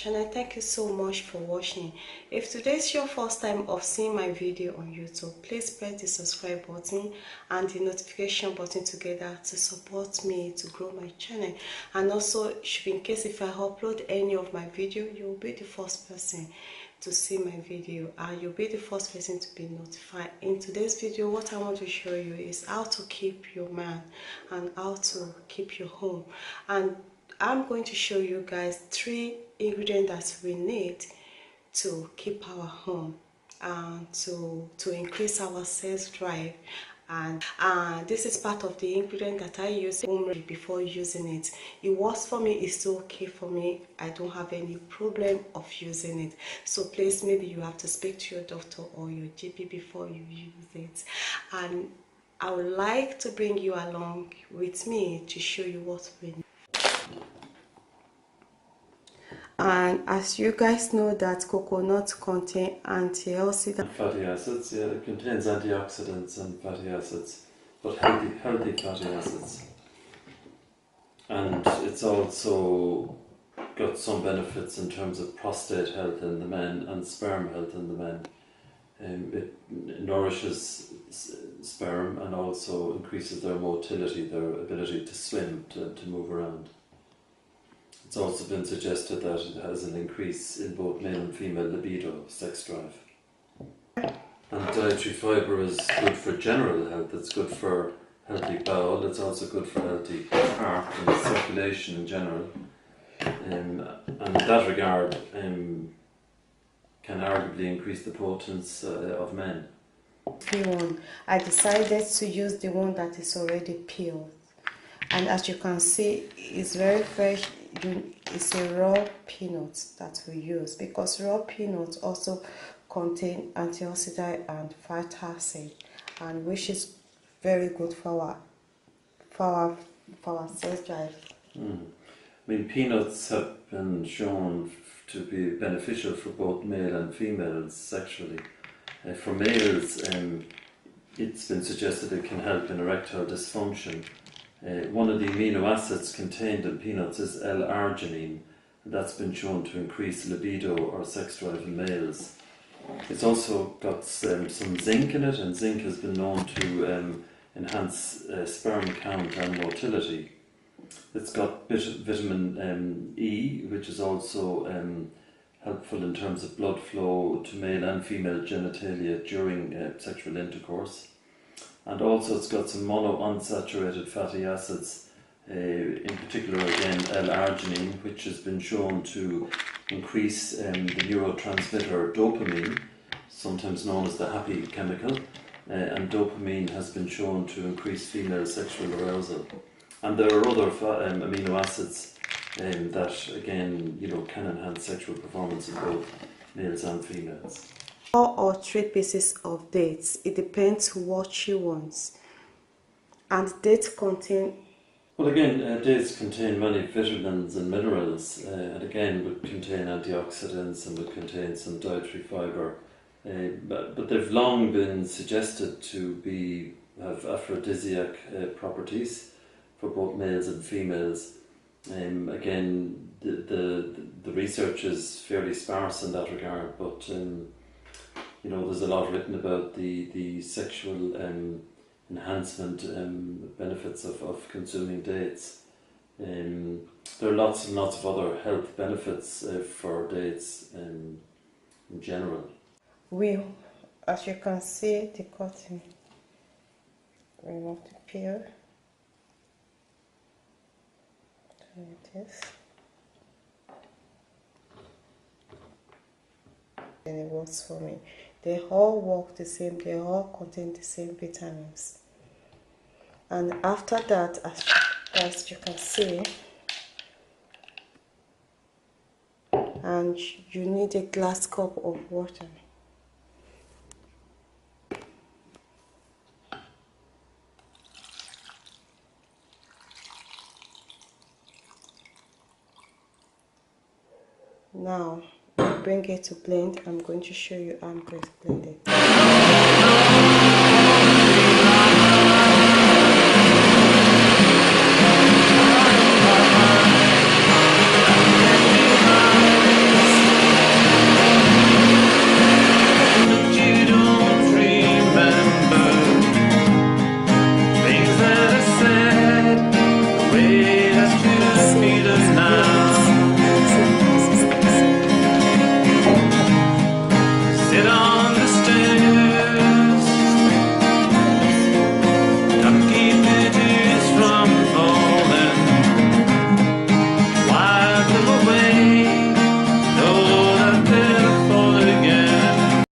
channel. Thank you so much for watching. If today is your first time of seeing my video on YouTube, please press the subscribe button and the notification button together to support me to grow my channel. And also, in case if I upload any of my video, you will be the first person to see my video and you'll be the first person to be notified. In today's video, what I want to show you is how to keep your man and how to keep your home. And I'm going to show you guys 3 ingredients that we need to keep our home and to increase our sex drive. And this is part of the ingredient that I use before using it. It works for me, it's still okay for me. I don't have any problem of using it. So please, maybe you have to speak to your doctor or your GP before you use it. And I would like to bring you along with me to show you what we need. And as you guys know that coconut contain antioxidant fatty acids, yeah, it contains antioxidants and fatty acids, but healthy fatty acids. And it's also got some benefits in terms of prostate health in the men and sperm health in the men. It nourishes sperm and also increases their motility, their ability to swim, to move around. It's also been suggested that it has an increase in both male and female libido, sex drive. And dietary fibre is good for general health. It's good for healthy bowel. It's also good for healthy heart and circulation in general. And in that regard, can arguably increase the potence of men. I decided to use the one that is already peeled. And as you can see, it's very fresh. It's a raw peanut that we use because raw peanuts also contain antioxidant and fat acid, and which is very good for our sex drive. I mean, peanuts have been shown to be beneficial for both male and females sexually. For males, it's been suggested it can help in erectile dysfunction. One of the amino acids contained in peanuts is L-arginine, and that's been shown to increase libido or sex drive in males. It's also got some zinc in it, and zinc has been known to enhance sperm count and motility. It's got vitamin E, which is also helpful in terms of blood flow to male and female genitalia during sexual intercourse. And also it's got some monounsaturated fatty acids, in particular again L-arginine, which has been shown to increase the neurotransmitter dopamine, sometimes known as the happy chemical, and dopamine has been shown to increase female sexual arousal. And there are other amino acids that again, can enhance sexual performance in both males and females. 4 or 3 pieces of dates. It depends what she wants. And dates contain... Well, again, dates contain many vitamins and minerals, and again would contain antioxidants and would contain some dietary fibre. But they've long been suggested to have aphrodisiac properties for both males and females. Again, the research is fairly sparse in that regard, but there's a lot written about the sexual enhancement benefits of consuming dates. There are lots and lots of other health benefits for dates in general. As you can see, the cotton, remove the peel. There it is. And it works for me. They all work the same, they all contain the same vitamins. And after that, as you can see, and you need a glass cup of water. Now, bring it to blend. I'm going to show you how I'm going to blend it.